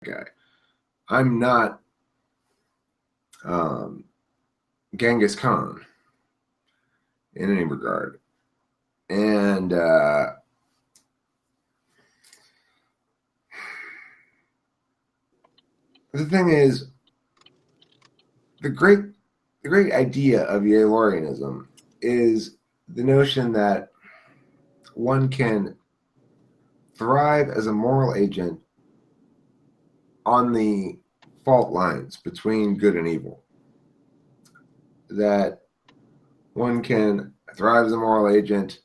guy. I'm not Genghis Khan in any regard. And the thing is, the great idea of Yaelorianism is the notion that one can thrive as a moral agent on the fault lines between good and evil. That one can thrive as a moral agent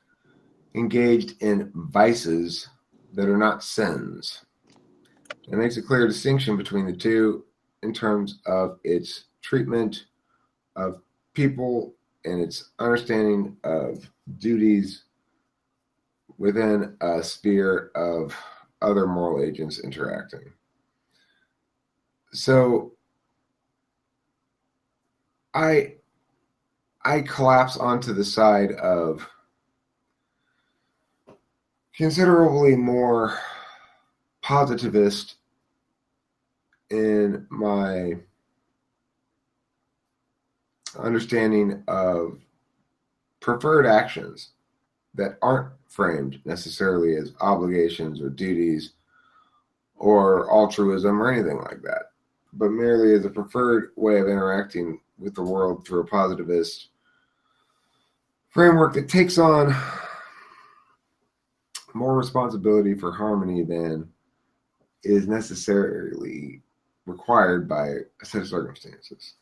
engaged in vices that are not sins. It makes a clear distinction between the two in terms of its treatment of people and its understanding of duties within a sphere of other moral agents interacting. So I collapse onto the side of considerably more positivist in my understanding of preferred actions that aren't framed necessarily as obligations or duties or altruism or anything like that, but merely as a preferred way of interacting with the world through a positivist framework that takes on more responsibility for harmony than is necessarily required by a set of circumstances.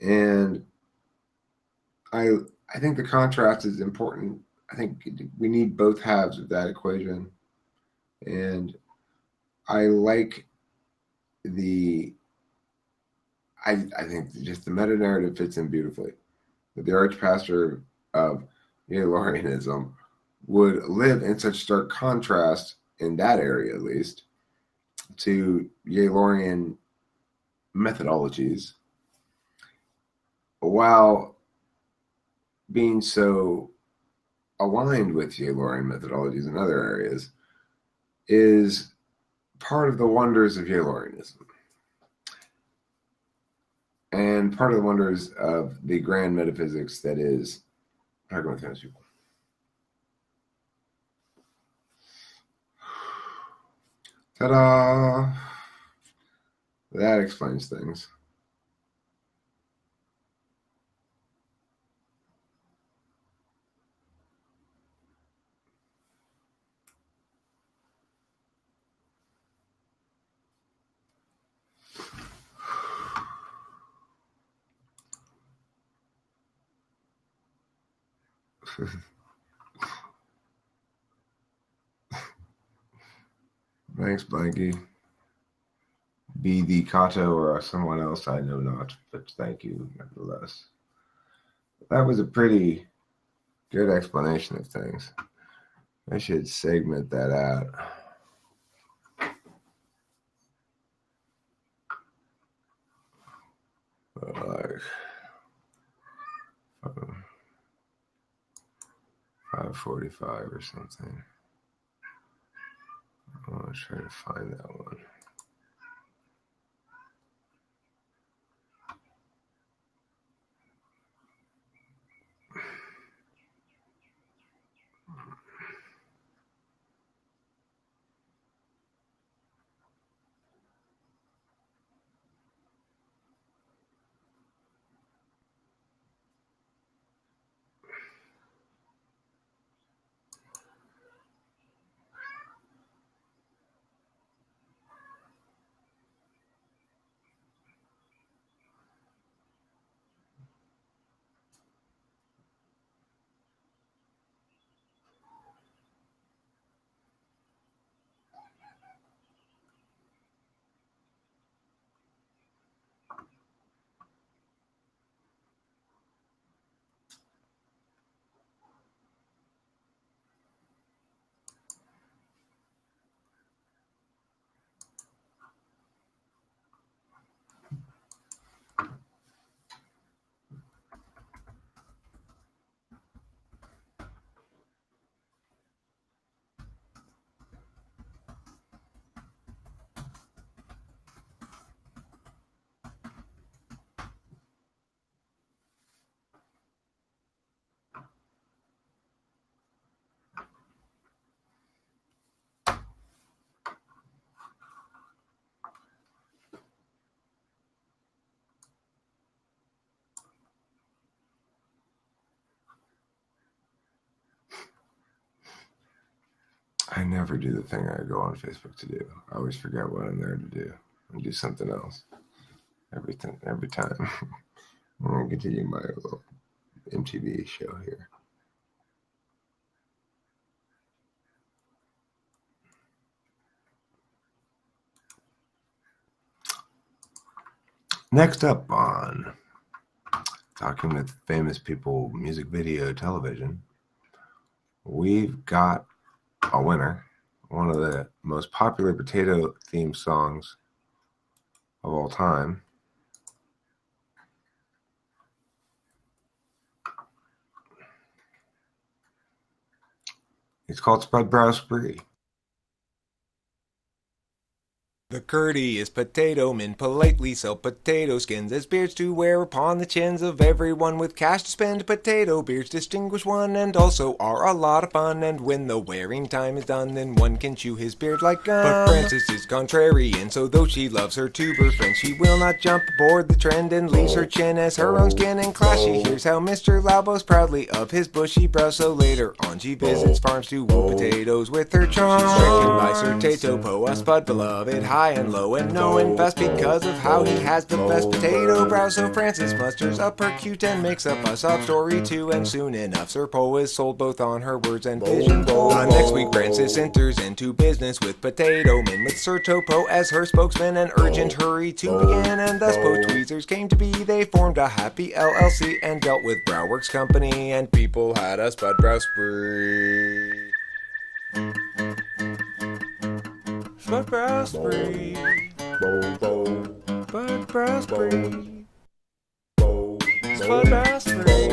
And I think the contrast is important. I think we need both halves of that equation. And I like I think just the meta narrative fits in beautifully. That the archpastor of Yaelorianism would live in such stark contrast, in that area at least, to Yaelorian methodologies, while being so aligned with Yaelorian methodologies in other areas, is part of the wonders of Yaelorianism. And part of the wonders of the grand metaphysics that is pragmatic people. Ta-da! That explains things. Thanks, Blanky. Be the Kato or someone else, I know not, but thank you nevertheless. That was a pretty good explanation of things. I should segment that out. 5:45 or something. I'll try to find that one. I never do the thing I go on Facebook to do. I always forget what I'm there to do and do something else. Every time. I'm going to continue my little MTV show here. Next up on Talking with Famous People Music Video Television, we've got a winner, one of the most popular potato themed songs of all time. It's called Spud Brow Spree. The courteous potato men politely sell potato skins as beards to wear upon the chins of everyone with cash to spend. Potato beards distinguish one and also are a lot of fun, and when the wearing time is done, then one can chew his beard like gum. But Frances is contrarian, so though she loves her tuber friends, she will not jump aboard the trend and leaves her chin as her own skin. And class she hears how Mr. Lau boasts proudly of his bushy brows, so later on she visits farms to woo potatoes with her charm. She's stricken by Sir Tato Po, a Spud beloved high and low, and knowing best because of how he has the best potato brow. So Frances musters up her cute and makes up a sob story too, and soon enough Sir Po is sold both on her words and vision. Next week Frances enters into business with potato men, with Sir Topo as her spokesman, an urgent hurry to begin. And thus Po Tweezers came to be. They formed a happy LLC and dealt with Browworks Company, and people had a Spud Brow Spree. Spud Brow Spree. Spud Brow Spree. Spud Brow Spree.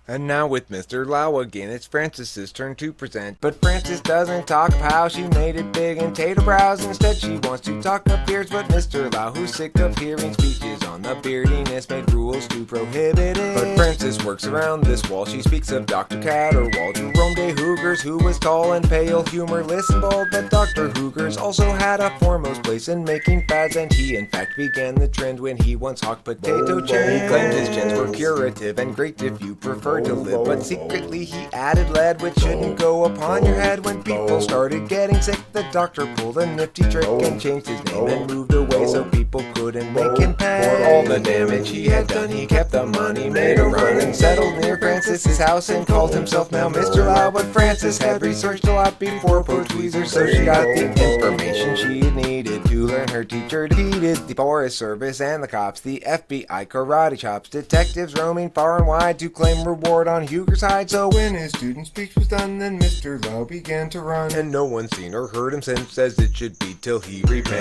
And now with Mr. Lau again, it's Frances's turn to present. But Frances doesn't talk of how she made it big in tato brows. Instead she wants to talk of beards, but Mr. Lau, who's sick of hearing speeches on the beardiness, made rules to prohibit it. But Frances works around this while she speaks of Dr. Catterwall, Jerome de Hoogers, who was tall and pale, humorless and bald. But Dr. Hoogers also had a foremost place in making fads, and he in fact began the trend when he once hawked potato chips. He claimed his gins were curative and great if you preferred to live, but secretly he added lead, which shouldn't go upon your head. When people started getting sick, the doctor pulled a nifty trick and changed his name and moved away so people couldn't make him pay. For all the damage he had done, he kept the money, made a run, and settled near Frances's house and called himself now Mr. Lau. But Frances had researched a lot before Po Tweezers, so she got the information she needed to learn. Her teacher defeated the Forest Service and the cops, the FBI karate chops, detectives roaming far and wide to claim reward on Huger's hide. So when his student speech was done, then Mr. Lau began to run, and no one's seen or heard him since, as it should be till he repents.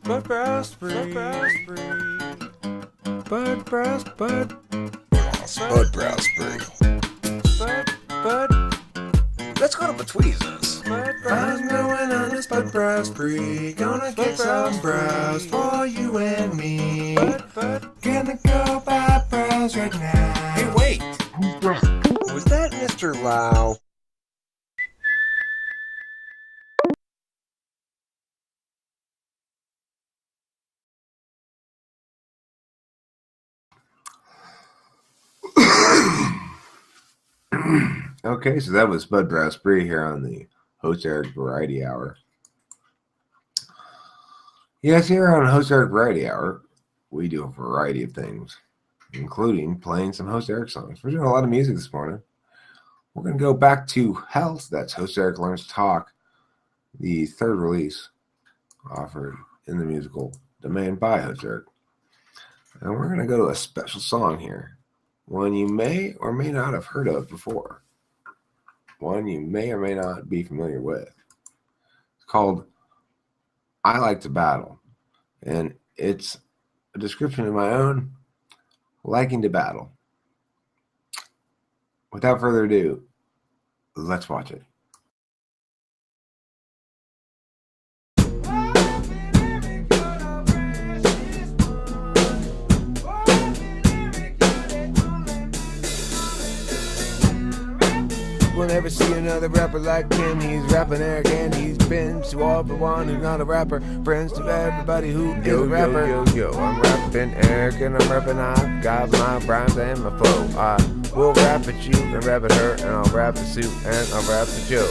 Spud Brow Spree. Spud Brow Spree. Spud Brow Spud. Spud Brow Spree. Spud. Let's go to the Tweezers. I'm going on a Spud Brow Spree. Gonna get some brows for you and me. Gonna go buy brows right now. Hey, wait! Was that Mr. Lau? Okay, so that was Spud Brow Spree here on the Host Eric Variety Hour. Yes, here on Host Eric Variety Hour, we do a variety of things, including playing some Host Eric songs. We're doing a lot of music this morning. We're going to go back to Health. That's Host Eric Learns to Talk, the third release offered in the musical domain by Host Eric. And we're going to go to a special song here, one you may or may not have heard of before, one you may or may not be familiar with. It's called I Like to Battle, and it's a description of my own liking to battle. Without further ado, let's watch it. we'll never see another rapper like him. He's rapping Eric and he's been to all but one who's not a rapper. Friends to everybody who is a rapper. Yo, I'm rapping Eric and I'm rapping I've got my rhymes and my flow. I will rap at you and rap at her, and I'll rap at Sue and I'll rap at Joe.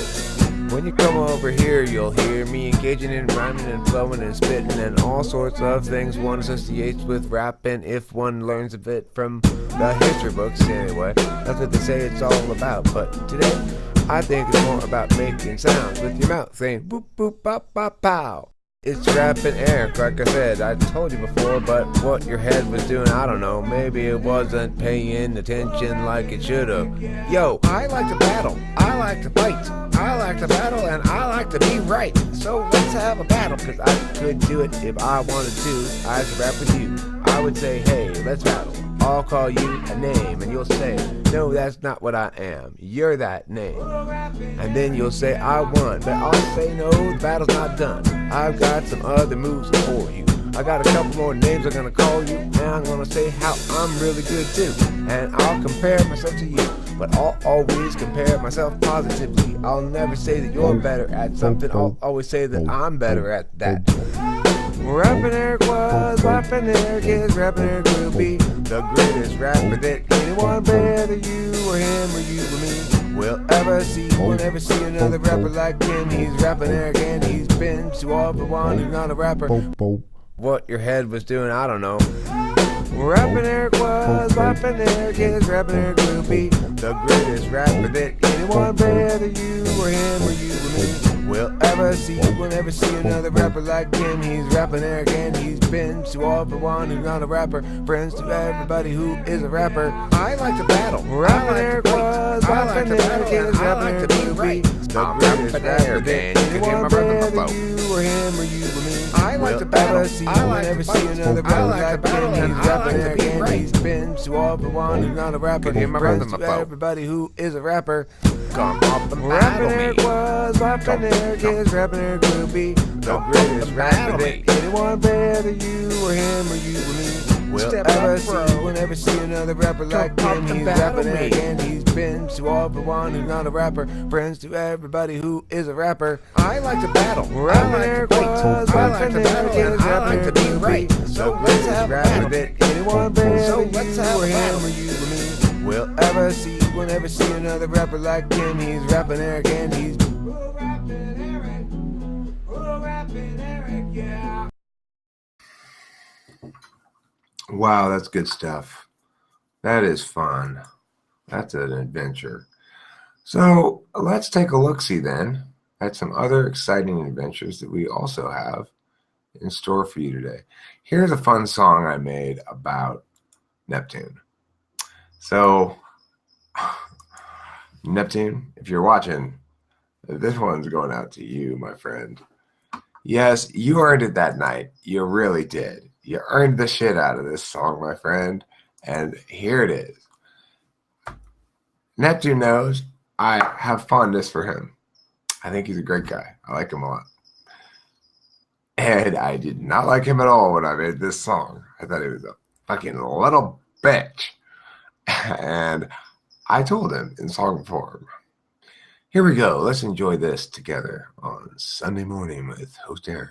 When you come over here, you'll hear me engaging in rhyming and flowing and spitting and all sorts of things one associates with rapping if one learns of it from the history books anyway. That's what they say it's all about. But today, I think it's more about making sounds with your mouth, saying boop boop bop bop pow. It's rapping Eric, like I said, I told you before, but what your head was doing, I don't know. Maybe it wasn't paying attention like it should've. Yo, I like to battle, I like to fight, I like to battle, and I like to be right. So let's have a battle, cause I could do it if I wanted to. I should rap with you. I would say, hey, let's battle. I'll call you a name, and you'll say, no, that's not what I am. You're that name. And then you'll say, I won. But I'll say, no, the battle's not done. I've got some other moves for you. I got a couple more names I'm gonna call you, and I'm gonna say how I'm really good too. And I'll compare myself to you, but I'll always compare myself positively. I'll never say that you're better at something. I'll always say that I'm better at that. Rapping Eric was, rapping Eric is, rapping Eric will be the greatest rapper that anyone, whether you or him or you or me, will ever see. We'll never see another rapper like him. He's rapping Eric and he's been to all but one who's not a rapper. What your head was doing, I don't know. Rapping Eric was, rapping Eric is, rapping Eric will be the greatest rapper that anyone, whether you or him or you or me, will ever see. We'll never see another rapper like him. He's rapping Eric and he's been to all but one who's not a rapper. Friends to everybody who is a rapper. I like to battle. Rapping Eric was, rapping Eric is, rapping Eric will be the greatest rapper that anyone, whether you or him or you or me, I like to battle. I like never see another rapper like him. He's rapping Eric and he's been to all but one who's not a rapper. Friends to everybody who is a rapper. Come up and battle me. Rapping Eric was, rapping Eric is, rapping Eric will be the greatest rapper that anyone, whether you or him or you or me, will ever see. We'll never see another rapper like him. He's rapping Eric and he's been to all but one who's not a rapper. Friends to everybody who is a rapper. I like to battle. Rapping Eric was, rapping Eric is, rapping Eric will be the greatest rapper that anyone, whether you or him or you or me, will ever see. We'll never see another rapper like him. He's rapping Eric and he's rapping Eric, yeah. Wow, that's good stuff. That is fun. That's an adventure. So let's take a look-see then at some other exciting adventures that we also have in store for you today. Here's a fun song I made about Neptune. So, Neptune, if you're watching, this one's going out to you, my friend. Yes, you earned it that night. You really did. You earned the shit out of this song, my friend. And here it is. Neptune knows I have fondness for him. I think he's a great guy. I like him a lot. And I did not like him at all when I made this song. I thought he was a fucking little bitch. And I told him in song form. Here we go. Let's enjoy this together on Sunday Morning with host Eric.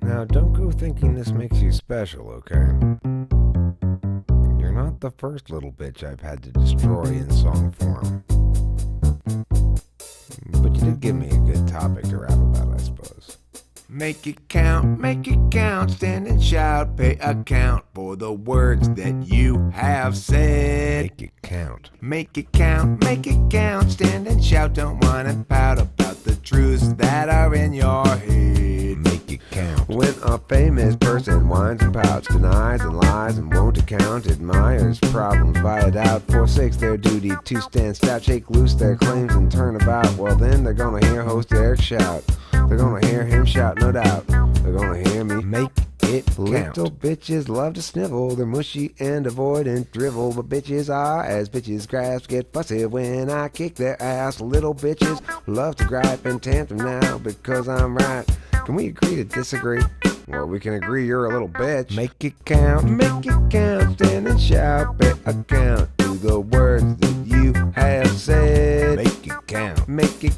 Now, don't go thinking this makes you special, okay? You're not the first little bitch I've had to destroy in song form. But you did give me a good topic to rap about, I suppose. Make it count, stand and shout, pay account for the words that you have said. Make it count, stand and shout, don't whine and pout about the truths that are in your head. Make it count. When a famous person whines and pouts, denies and lies and won't account, admires problems, fight out, forsakes their duty to stand stout, shake loose their claims and turn about, well then they're gonna hear host Eric shout. They're gonna hear him shout, no doubt. They're gonna hear me make it count. Little bitches love to snivel. They're mushy and avoidant drivel. But bitches are as bitches grasp. Get fussy when I kick their ass. Little bitches love to gripe and tantrum now because I'm right. Can we agree to disagree? Well, we can agree you're a little bitch. Make it count, stand and shout, pay account to the words that you have said. Make it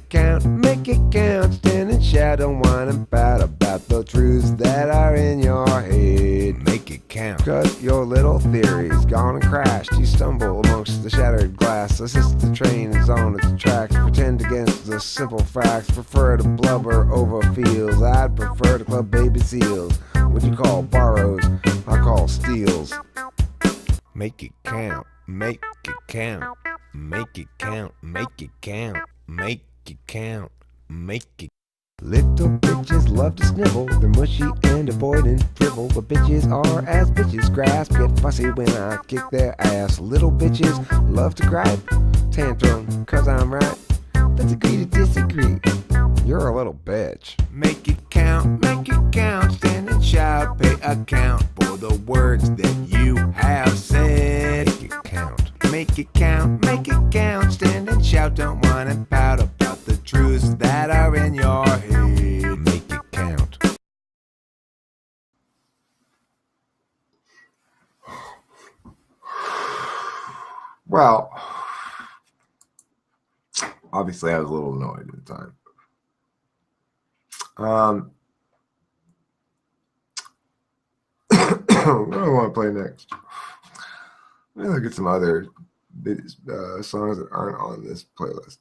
count, stand and shout, don't whine and pout about the truths that are in your head. Make it count, 'cause your little theory's gone and crashed. You stumble amongst the shattered glass, assist the train is on its tracks, pretend against the simple facts, prefer to blubber over fields. I'd prefer to club baby seals. What you call borrows, I call steals. Make it count, make it count, make it count, make it count, make it count, make it. Little bitches love to snivel, they're mushy and avoidant dribble, but bitches are as bitches grasp, get fussy when I kick their ass. Little bitches love to gripe, tantrum, 'cause I'm right. Let's agree to disagree. You're a little bitch. Make it count, stand and shout, pay account for the words that you have said. Make it count, stand and shout, don't whine and pout about the truths that are in your head. Make it count. Well, obviously I was a little annoyed at the time. What do I want to play next? Maybe look at some other songs that aren't on this playlist.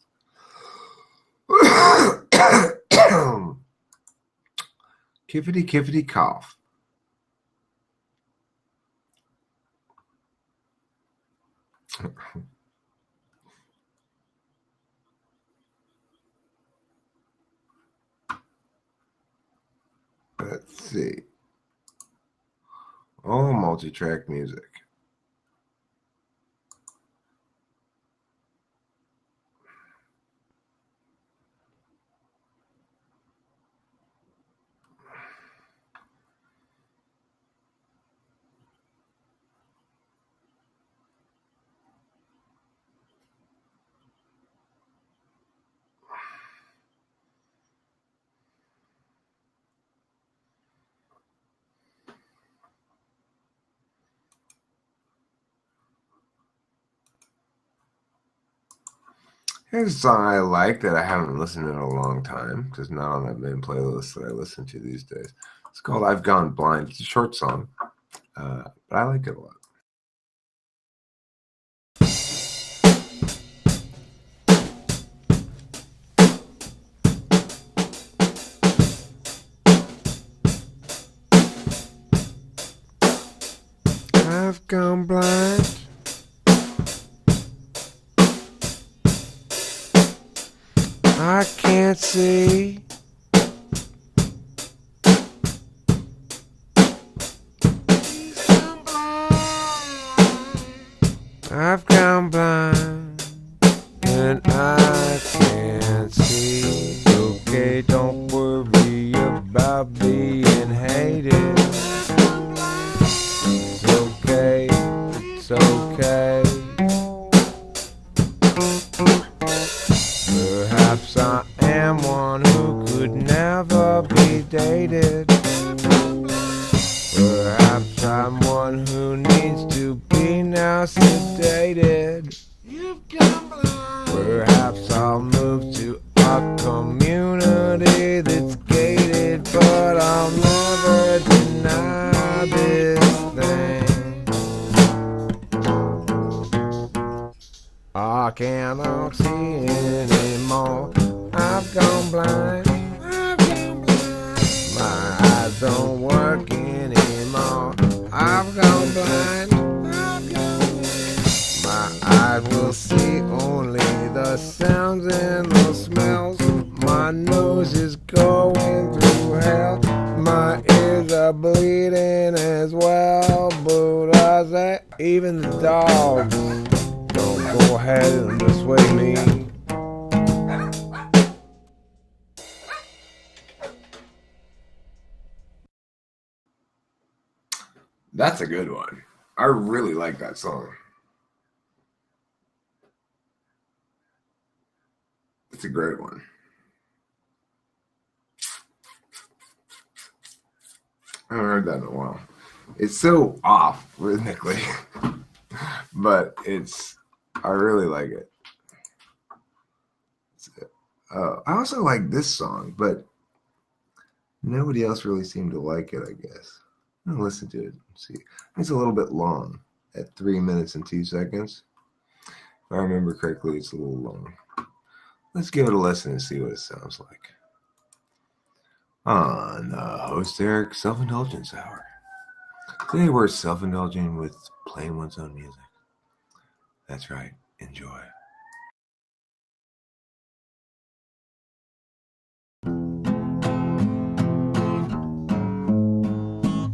Kiffity Kiffity Cough. Let's see. Oh, multi-track music. Here's a song I like that I haven't listened to in a long time, because not on that main playlist that I listen to these days. It's called I've Gone Blind. It's a short song, but I like it a lot. I've gone blind. I can't see. I've gone blind and I can't see. It's okay, don't worry about being hated. It's okay, it's okay. Perhaps I am one who could never be dated. Perhaps I'm one who needs to be now sedated. Perhaps I'll move to a community that's gated, but I'll never deny this thing. I cannot see anymore. I've gone blind. My eyes don't work anymore. I've gone blind. My eyes will see only the sounds and the smells. My nose is going through hell. My ears are bleeding as well. But I say even the dogs don't go ahead and dissuade me. That's a good one. I really like that song. It's a great one. I haven't heard that in a while. It's so off rhythmically, but I really like it. I also like this song, but nobody else really seemed to like it, I guess. I'm gonna listen to it and see. It's a little bit long at 3 minutes and 2 seconds. If I remember correctly, it's a little long. Let's give it a listen and see what it sounds like. On Host Eric Self-Indulgence Hour. Today we're self-indulging with playing one's own music. That's right. Enjoy.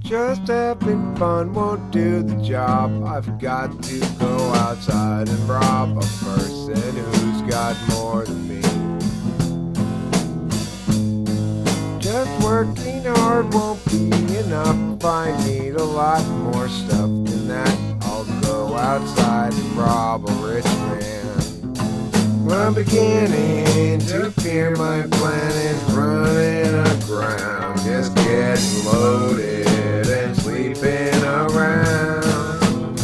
Just having fun won't do the job. I've got to go outside and rob a person who's got more than me. Just working hard won't be enough. I need a lot more stuff than that. I'll go outside and rob a rich man. I'm beginning to fear my plan is running aground. Just getting loaded and sleeping around.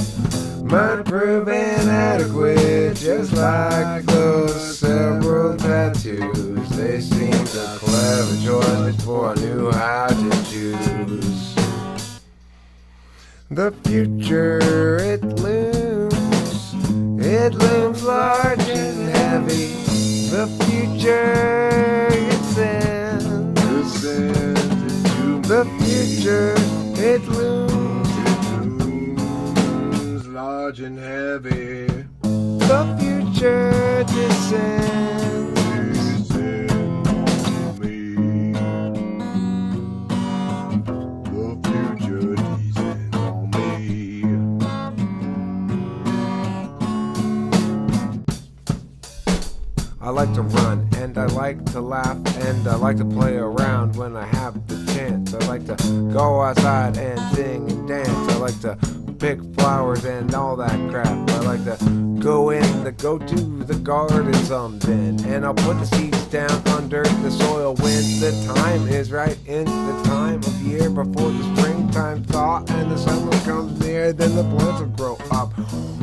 Might prove inadequate, just like those several tattoos. They seem a clever choice before I knew how to choose. The future, it looms large and heavy. The future, it sends. The future, it looms large and heavy. The future descends. I like to run, and I like to laugh, and I like to play around when I have the chance. I like to go outside and sing and dance. I like to pick flowers and all that crap. I like to go to the garden sometime, and I'll put the seeds down under the soil when the time is right. In the time of year before the springtime thaw and the sun will come near, then the plants will grow up.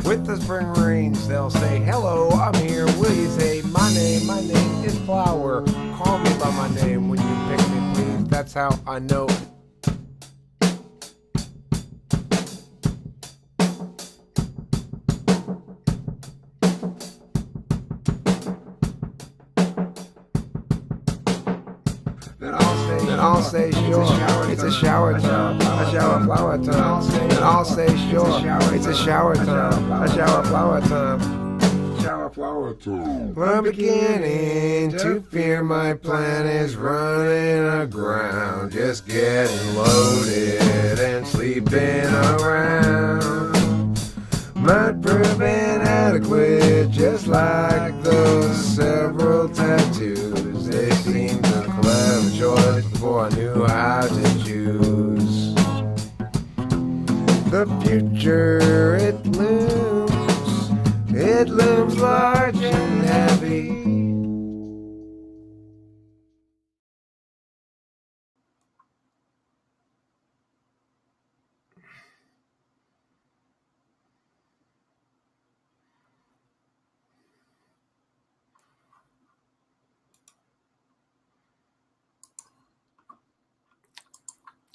With the spring rains, they'll say, hello, I'm here. Will you say my name? My name is Flower. Call me by my name when you pick me, please. That's how I know. Then I'll say sure, it's a shower time, a shower flower time. Then I'll say sure, it's a shower time, a shower flower time. Shower flower time. I'm beginning to fear my plan is running aground. Just getting loaded and sleeping around. Might prove inadequate, just like those several tattoos. They seemed a clever choice before I knew how to choose. The future, it looms large and heavy.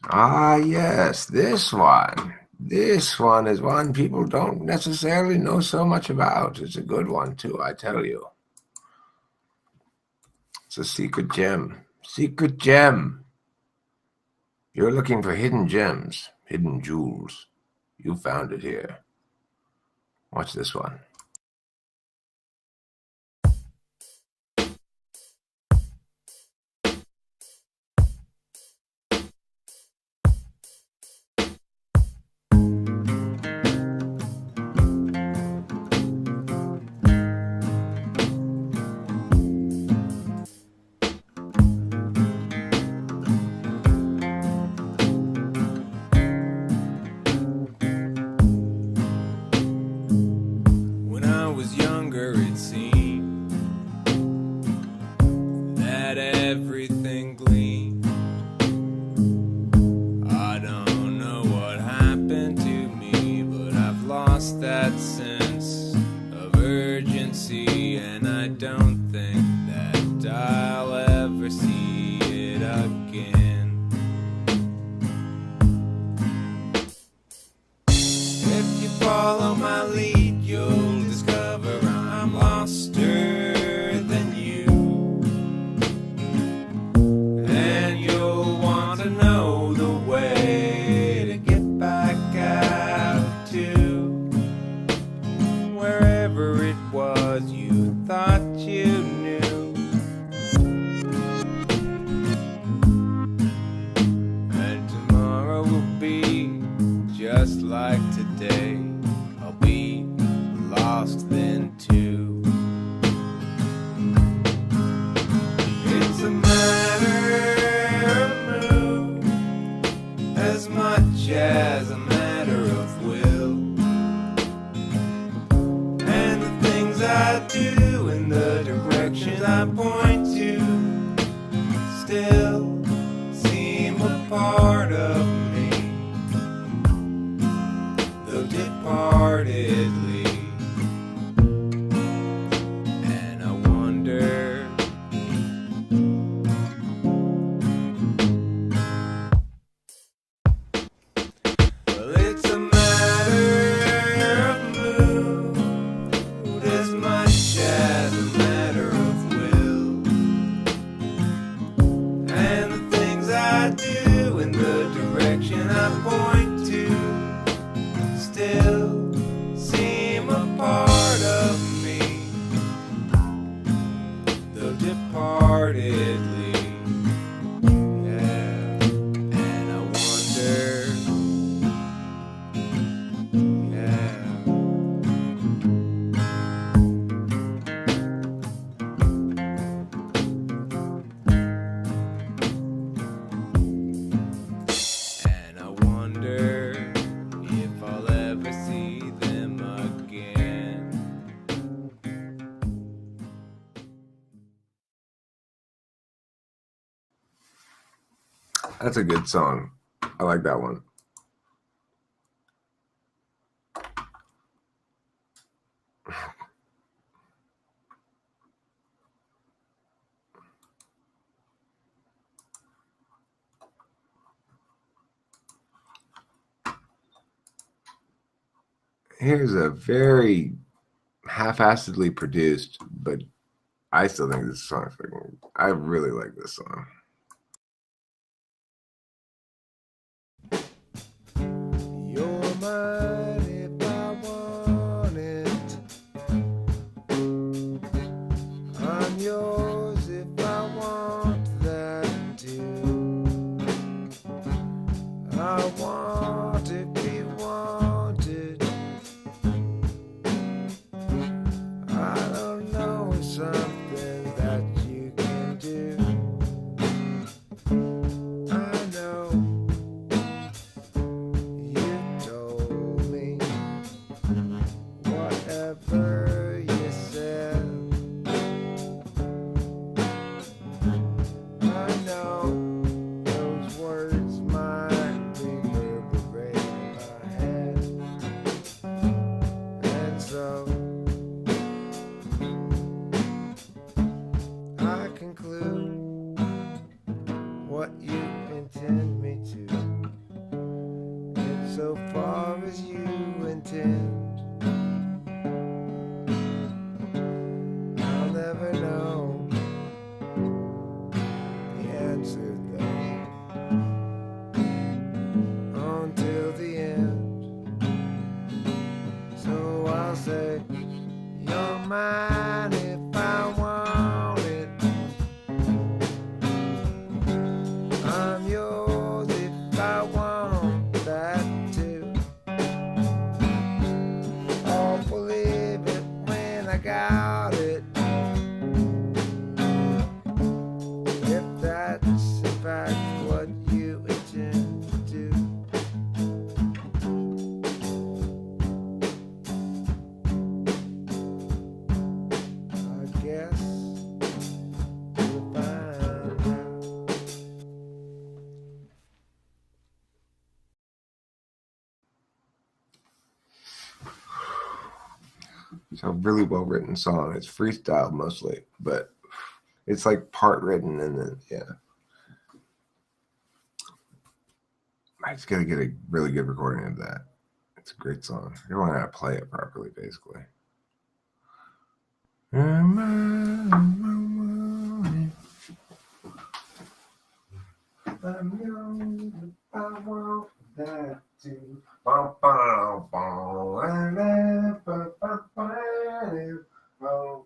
Ah, yes, this one. This one is one people don't necessarily know so much about. It's a good one, too, I tell you. It's a secret gem. Secret gem. You're looking for hidden gems, hidden jewels. You found it here. Watch this one. Everything gleamed. I don't 'cause you thought you knew. And tomorrow will be just like today. I'll be lost then too. It's a matter of mood as much as a matter of will. And the things I do and the directions I point to still seem a part of me, though departedly. And I wonder, well, it's a matter of mood as much as a matter of will. And the things I do and the direction I point to still seem a part of me, though departedly. Yeah, and I wonder, yeah. And I wonder if I'll ever see them again. That's a good song. I like that one. Here's a very half-assedly produced, but I still think this song is fucking. I really like this song. You're mine if I want it. I'm yours if I want that too. I want to be wanted. I don't know, it's something that you can do. I know you told me whatever you said. I know those words might reverberate in my head, and so I conclude what you intend me to, insofar as you intend. I'll never know the answer though until the end. So I'll say, you're mine if I want it. I'm yours if I want that too. I'll believe it when I got it, if that's in fact what you intend to do. I guess we'll find out. It's a really well written song. It's freestyle mostly, but it's like part written and then yeah. I just gotta get a really good recording of that. It's a great song. I don't know how to play it properly, basically. I'm young, I want that too. Bum, bum, bum, and never, bum, bum, bum,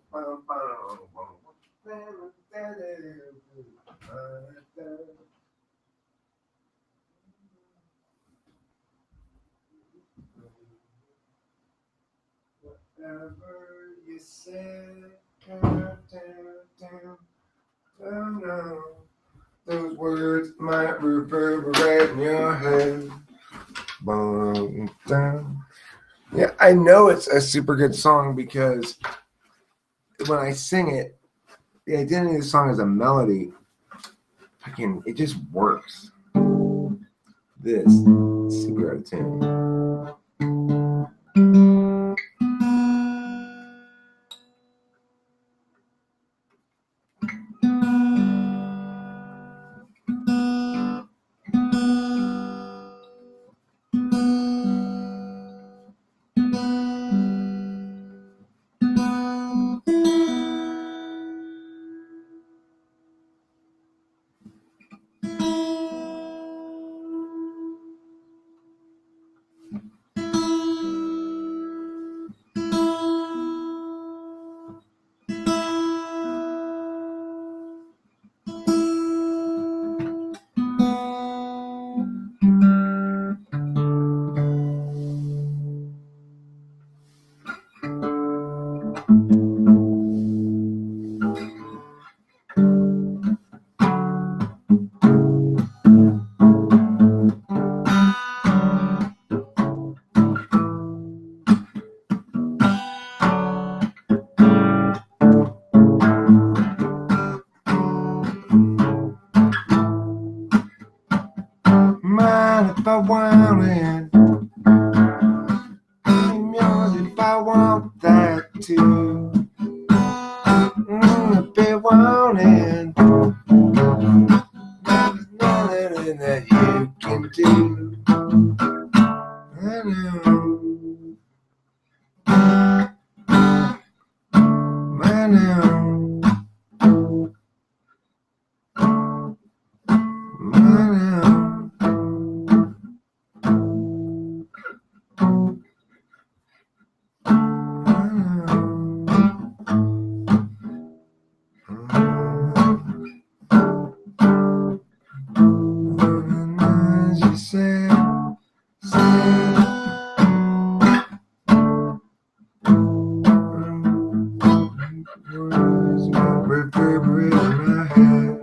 whatever you said. Down, no. Those words might reverberate in your head. Boom, down. Yeah, I know it's a super good song because when I sing it, the identity of the song is a melody. It just works. This is super out of tune. Mine if I want it. I'm yours if I want that too. If I want it. There's nothing that you can do. I know. I know. Reverberate in my head.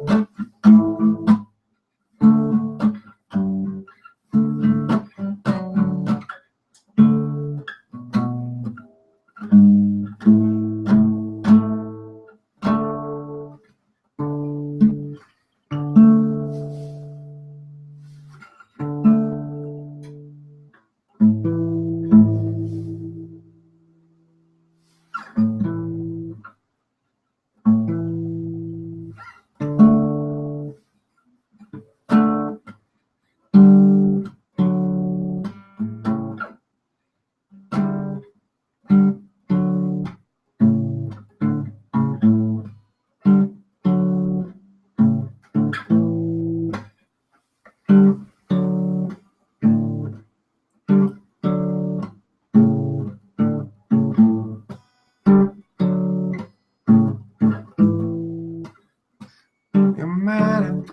You're mad.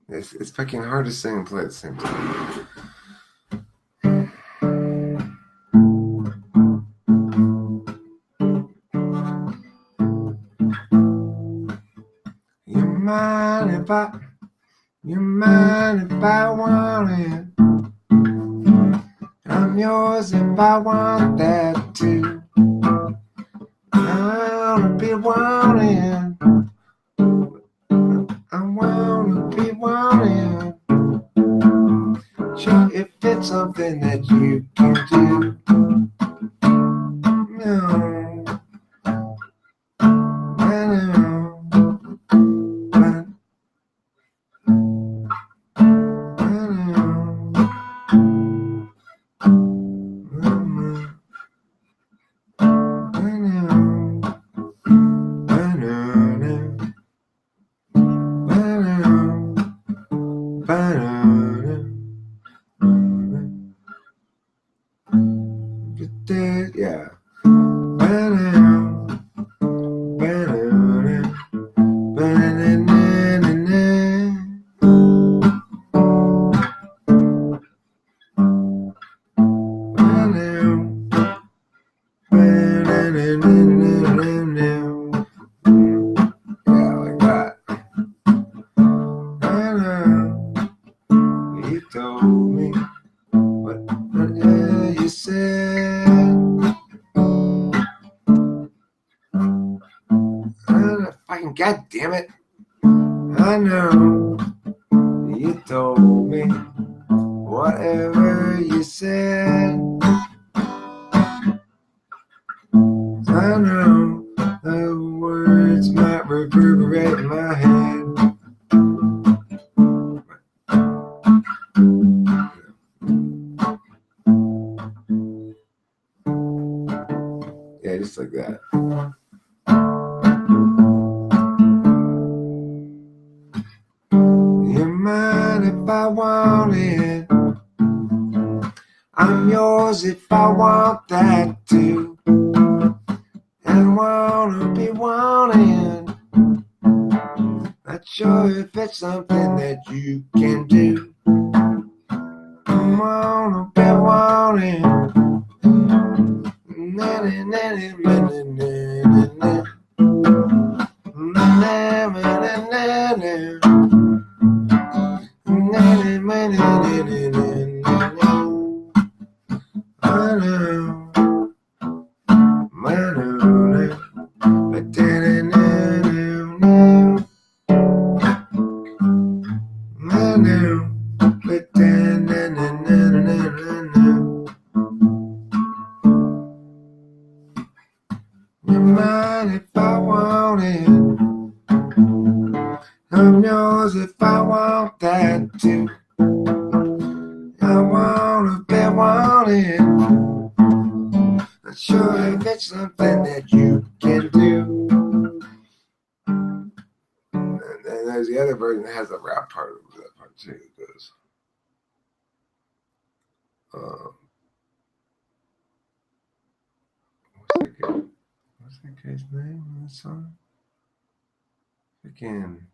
It's fucking hard to sing and play at the same time. You're mine if I want it. I'm yours if I want that too. I wanna be wanted. I wanna be wanted. Sure, if it's something that you can do. No, I know. But I know. Mama, I know. I know now. God damn it. I know you told me whatever you said. I know the words might reverberate in my head. Yeah, just like that. You mind if I want it? I'm yours if I want that too. And wanna be wanted. Not sure if it's something that you can do. I wanna be wanted. Na, na, na, na, na, na, na. Na, na, na, na, na. You mind if I want it? I'm yours if I want that too. I wanna be wanted. Not sure if it's something that you can do. And then there's the other version that has a rap part of that part too. It goes, what's that guy's name in the song? Again.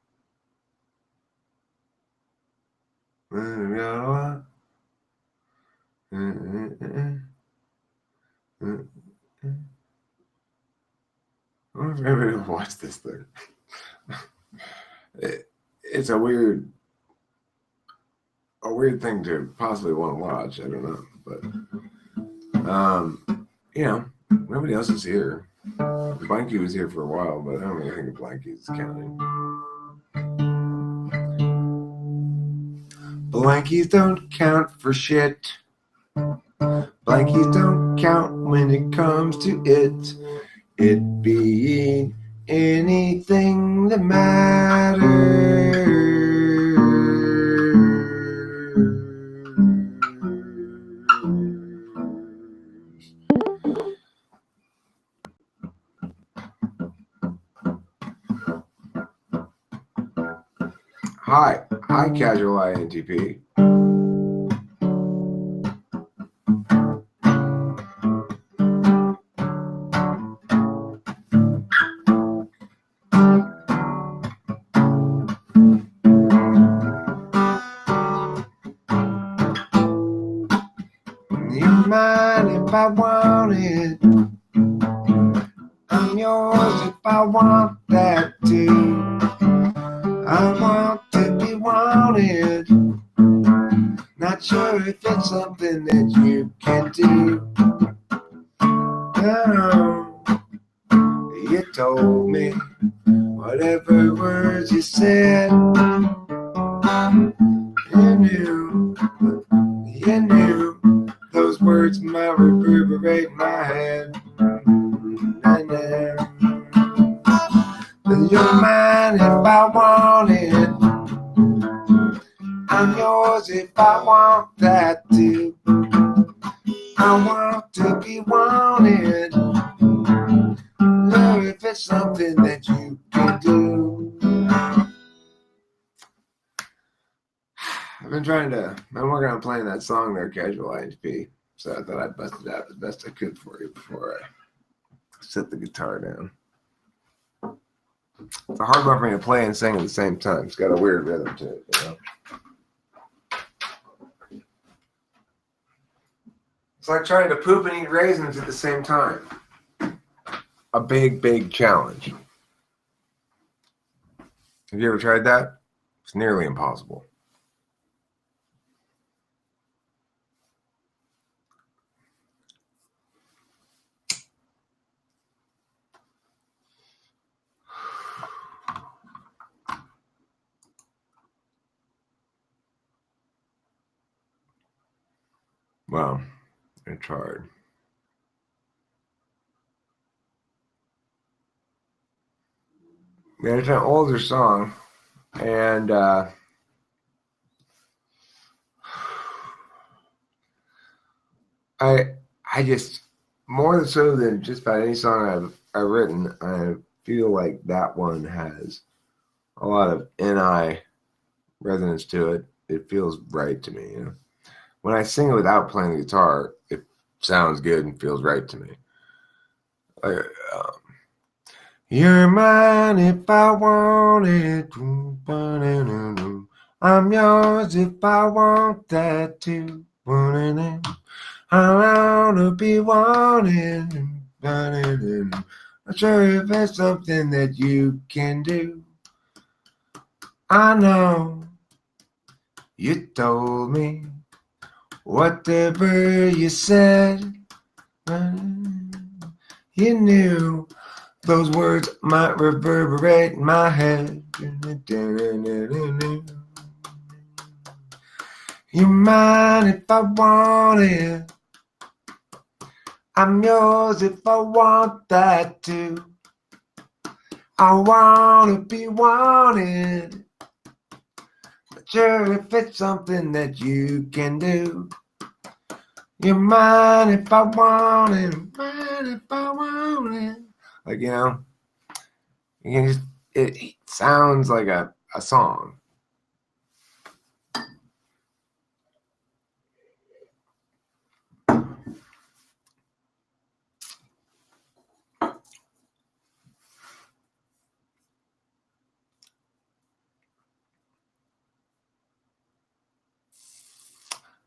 Maybe I'll watch this thing. It's a weird thing to possibly want to watch. I don't know, but you know, nobody else is here. Blanky was here for a while, but I don't really think of Blanky as counting. Blankies don't count for shit. Blankies don't count when it comes to it. It being anything that matters. Hi, Casual INTP. You mind if I want it? I'm yours if I want that too. I want to be wanted. Not sure if it's something that you can do. No, you told me whatever words you said. You knew those words might reverberate in my head. You're mine if I want it. I'm yours if I want that too. I want to be wanted. Know if it's something that you can do. I'm working on playing that song there, Casual INTP. So I thought I'd bust it out as best I could for you before I set the guitar down. It's a hard one for me to play and sing at the same time. It's got a weird rhythm to it, you know. It's like trying to poop and eat raisins at the same time. A big, big challenge. Have you ever tried that? It's nearly impossible. Well, it's hard. Yeah, it's an older song, and I just, more so than just about any song I've written, I feel like that one has a lot of NI resonance to it. It feels right to me. You know? When I sing it without playing the guitar, it sounds good and feels right to me. Like, you're mine if I want it. I'm yours if I want that too. I wanna be wanted. Not sure if it's something that you can do. I know you told me whatever you said. You knew those words might reverberate in my head. You're mine if I want it. I'm yours if I want that too. I wanna be wanted. Not sure if it's something that you can do. You're mine if I want it. Mine if I want it. Like, you know, you can just, it sounds like a song.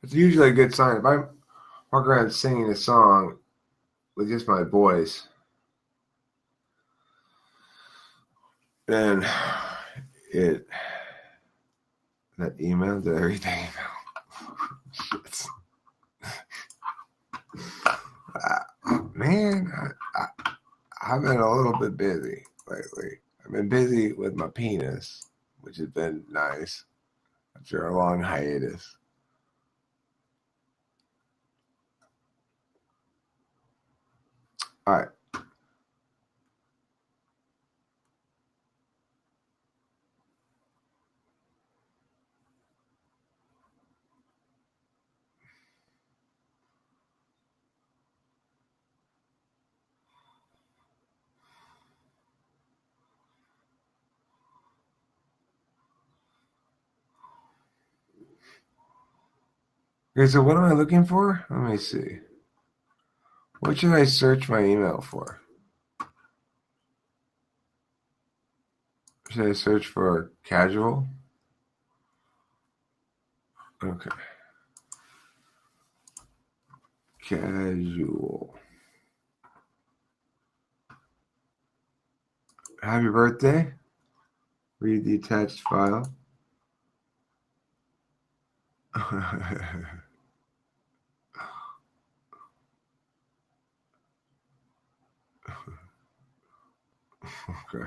It's usually a good sign. If I walk around singing a song with just my voice, then that email, did I read that email? Man, I've been a little bit busy lately. I've been busy with my penis, which has been nice after a long hiatus. All right. Okay, so what am I looking for? Let me see. What should I search my email for? Should I search for casual? Okay. Casual. Happy birthday. Read the attached file. Okay.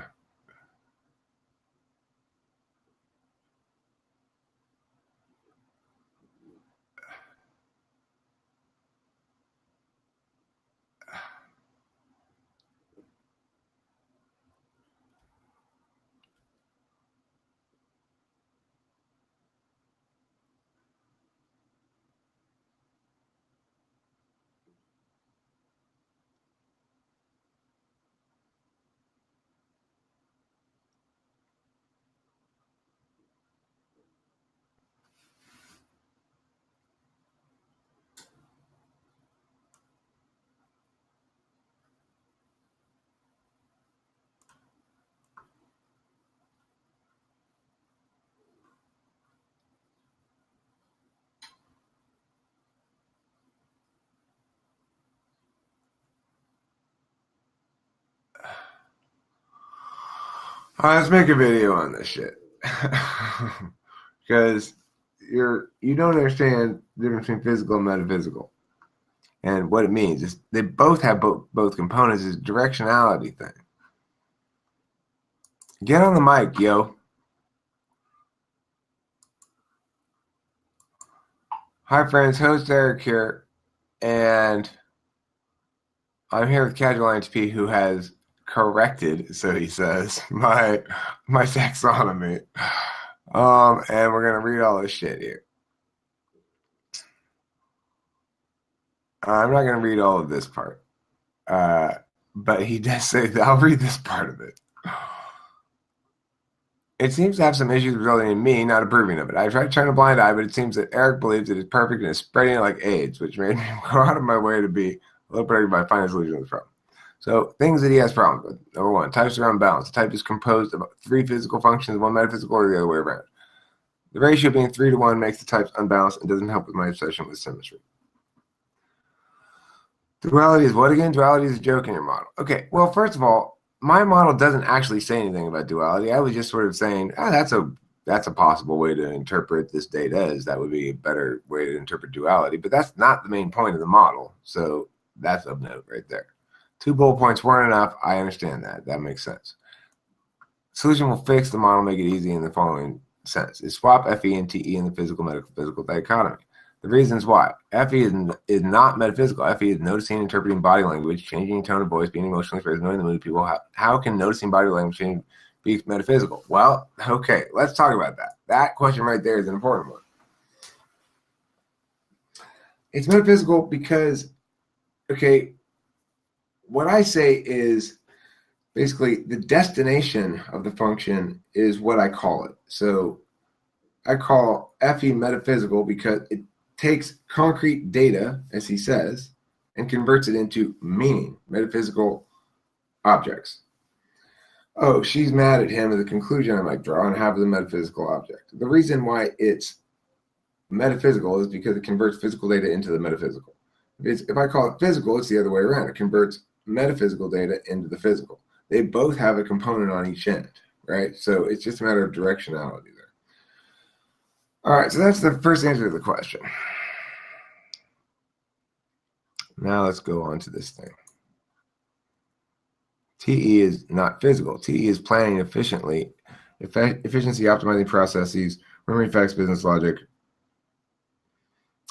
All right, let's make a video on this shit. Because you don't understand the difference between physical and metaphysical. And what it means is they both have both components. Is a directionality thing. Get on the mic, yo. Hi, friends. Host Eric here. And I'm here with Casual INTP, who has corrected, so he says, my taxonomy. And we're gonna read all this shit here. I'm not gonna read all of this part, but he does say that I'll read this part of it. It seems to have some issues resulting in me not approving of it. I tried to turn a blind eye, but it seems that Eric believes it is perfect and is spreading it like AIDS, which made me go out of my way to be a little predicted by finding a solution to the problem. So, things that he has problems with. Number one, types are unbalanced. The type is composed of 3 physical functions, 1 metaphysical, or the other way around. The ratio being 3 to 1 makes the types unbalanced and doesn't help with my obsession with symmetry. Duality is what again? Duality is a joke in your model. Okay, well, first of all, my model doesn't actually say anything about duality. I was just sort of saying, that's a possible way to interpret this data, as that would be a better way to interpret duality, but that's not the main point of the model. So that's of note right there. 2 bullet points weren't enough. I understand that. That makes sense. Solution will fix the model, make it easy in the following sense. Is swap FE and TE in the physical, medical, physical dichotomy. The reasons why. FE is not metaphysical. FE is noticing and interpreting body language, changing tone of voice, being emotionally expressed, knowing the mood of people. How can noticing body language change be metaphysical? Well, okay, let's talk about that. That question right there is an important one. It's metaphysical because, okay, what I say is basically the destination of the function is what I call it. So I call FE metaphysical because it takes concrete data, as he says, and converts it into meaning, metaphysical objects. Oh, she's mad at him, is the conclusion I might draw and have the metaphysical object. The reason why it's metaphysical is because it converts physical data into the metaphysical. If I call it physical, it's the other way around. It converts metaphysical data into the physical. They both have a component on each end, right? So it's just a matter of directionality there. All right, so that's the first answer to the question. Now let's go on to this thing. TE is not physical. TE is planning efficiently, efficiency optimizing processes, memory effects, business logic.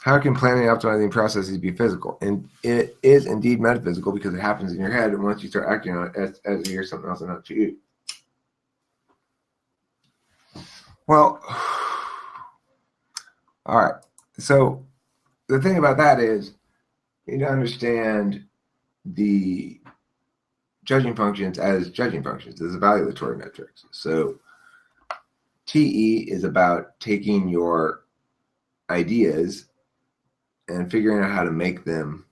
How can planning and optimizing processes be physical? And it is indeed metaphysical because it happens in your head, and once you start acting on it, as you hear something else and not you. Well, all right. So the thing about that is you need to understand the judging functions as judging functions, as evaluatory metrics. So TE is about taking your ideas and figuring out how to make them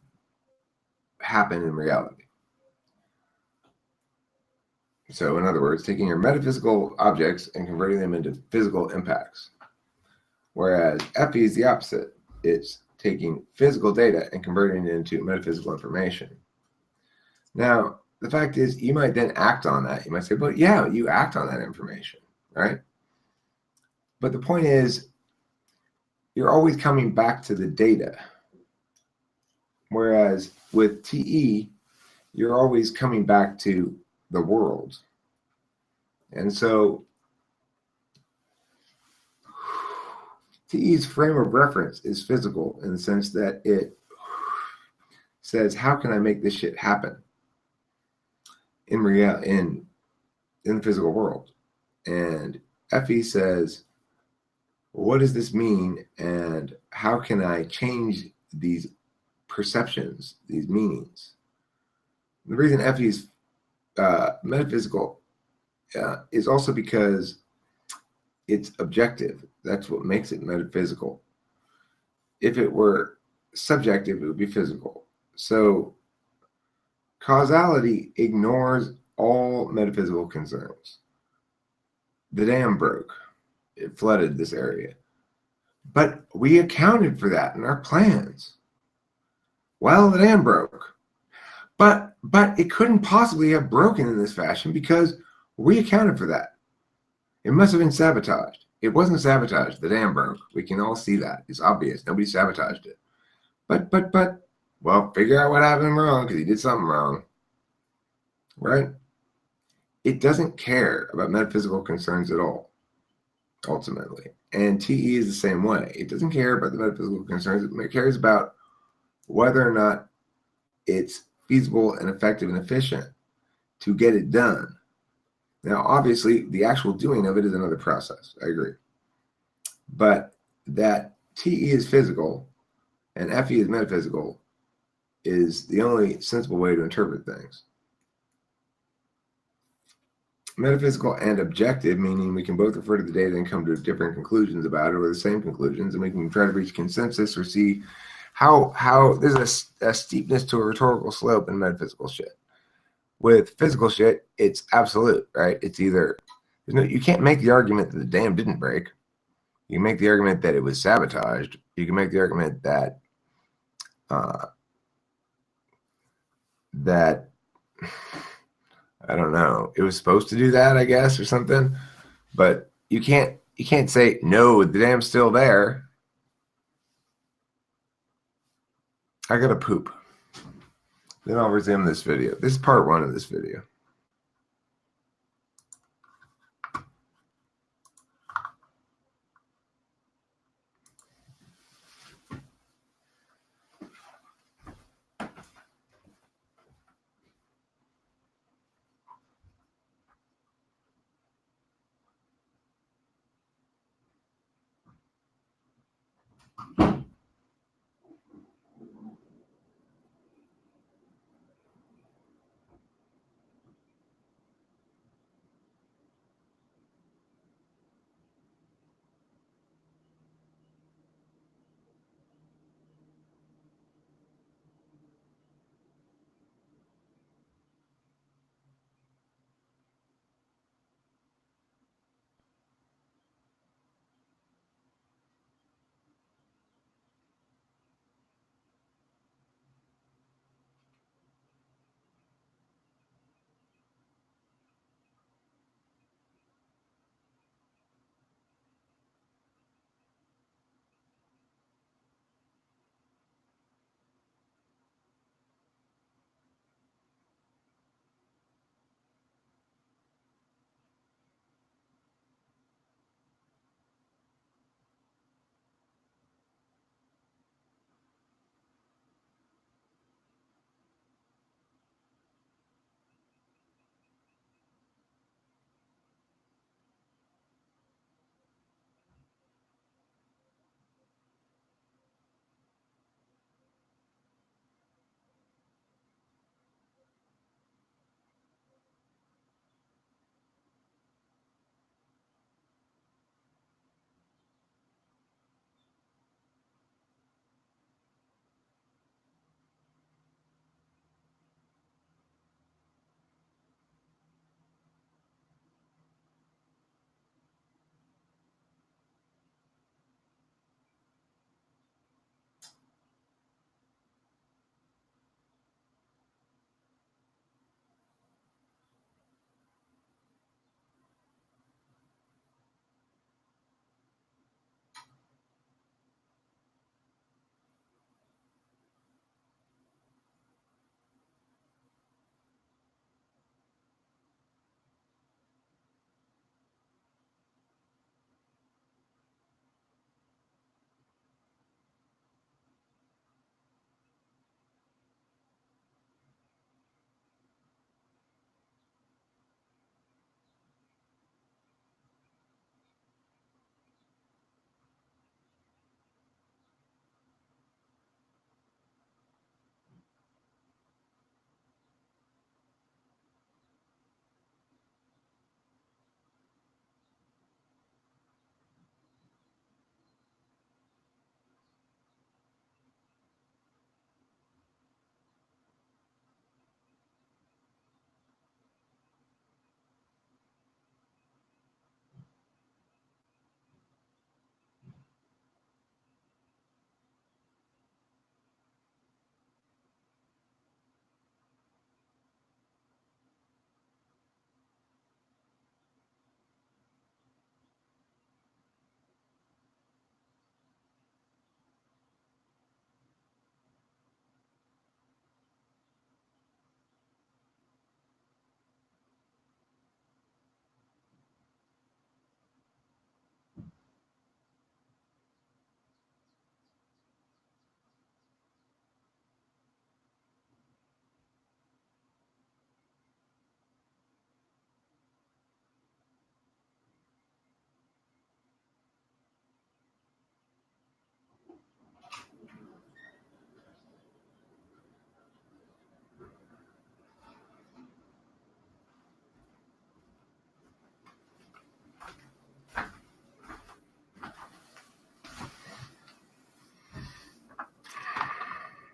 happen in reality. So in other words, taking your metaphysical objects and converting them into physical impacts. Whereas FE is the opposite. It's taking physical data and converting it into metaphysical information. Now, the fact is, you might then act on that. You might say, but yeah, you act on that information, right? But the point is, you're always coming back to the data. Whereas with TE, you're always coming back to the world. And so TE's frame of reference is physical in the sense that it says, how can I make this shit happen in the physical world? And FE says, what does this mean, and how can I change these perceptions, these meanings? The reason FE is metaphysical is also because it's objective. That's what makes it metaphysical. If it were subjective, it would be physical. So causality ignores all metaphysical concerns. The dam broke. It flooded this area. But we accounted for that in our plans. Well, the dam broke. But it couldn't possibly have broken in this fashion because we accounted for that. It must have been sabotaged. It wasn't sabotaged. The dam broke. We can all see that. It's obvious. Nobody sabotaged it. But, well, figure out what happened wrong because he did something wrong. Right? It doesn't care about metaphysical concerns at all, ultimately. And TE is the same way. It doesn't care about the metaphysical concerns. It cares about whether or not it's feasible and effective and efficient to get it done. Now, obviously, the actual doing of it is another process. I agree. But that TE is physical and FE is metaphysical is the only sensible way to interpret things. Metaphysical and objective, meaning we can both refer to the data and come to different conclusions about it, or the same conclusions, and we can try to reach consensus or see how there's a steepness to a rhetorical slope in metaphysical shit. With physical shit, it's absolute, right? It's either you can't make the argument that the dam didn't break. You can make the argument that it was sabotaged. You can make the argument that that I don't know, it was supposed to do that, I guess, or something. But you can't say no, the dam's still there. I gotta poop. Then I'll resume this video. This is part 1 of this video.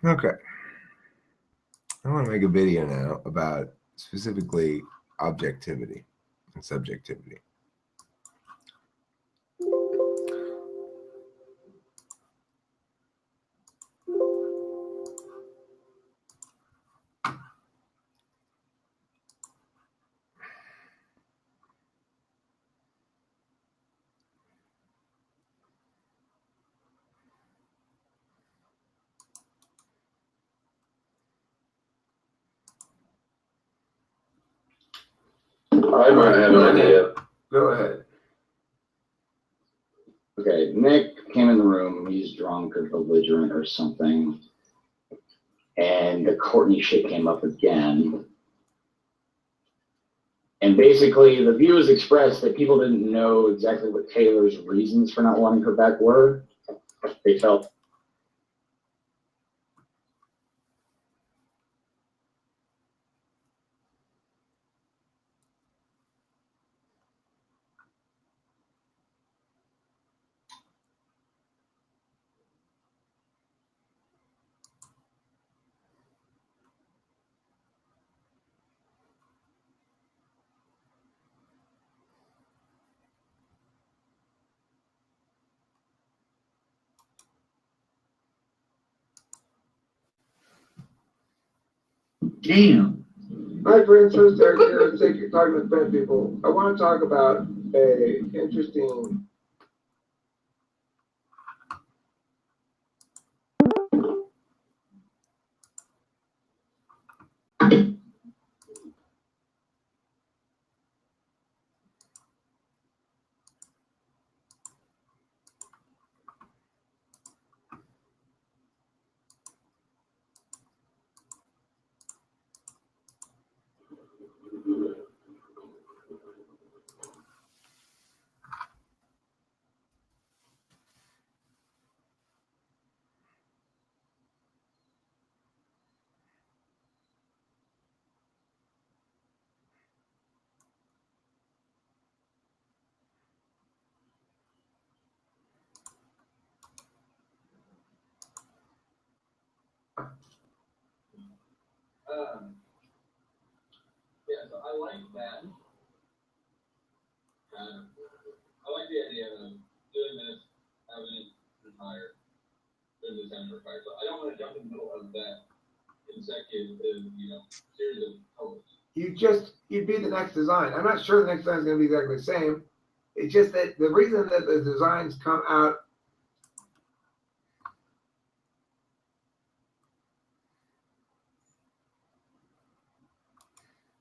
Okay. I want to make a video now about specifically objectivity and subjectivity. I might have an idea. Go ahead. Okay, Nick came in the room. He's drunk or belligerent or something. And the Courtney shit came up again. And basically, the view was expressed that people didn't know exactly what Taylor's reasons for not wanting her back were. They felt. Damn. Hi, Francis. Eric here. Let's take your talking with bad people. I want to talk about a interesting. Yeah, so I like that. I like the idea of doing this, having it retire, doing this, having it retire. So I don't want to jump in the middle of that consecutive, series of colors. You'd be the next design. I'm not sure the next design is going to be exactly the same. It's just that the reason that the designs come out